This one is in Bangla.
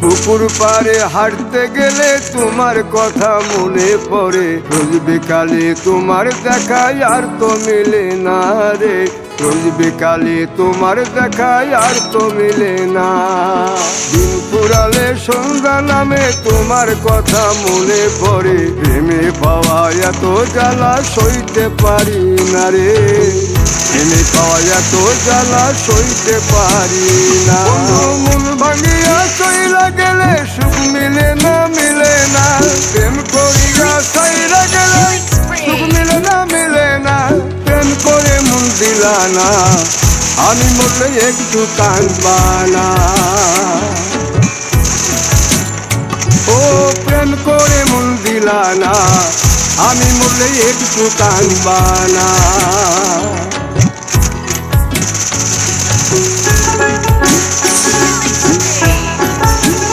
পুকুর পাড়ে হাঁটতে গেলে তোমার কথা মনে পড়ে, রোজ বিকালে তোমার দেখা আর তো মিলে না রে, রোজ বিকালে তোমার দেখা আর তো মিলে না। দিন ফুরালে সন্ধ্যা নামে তোমার কথা মনে পড়ে, প্রেমে পাওয়া এত জ্বালা সইতে পারি না রে, প্রেমে পাওয়া এত জ্বালা সইতে পারি না। মন ভাঙিয়া চইলা গেলে সুখ মিলে না, মিলে না, প্রেম করিয়া চইলা গেলে সুখ মিলে না, মিলে না, প্রেম করে মন দিলা না, আমি মরলে একটু কাঁদবা না। ও প্রেম করে মন দিলা না, আমি মরলে একটু কাঁদবা না।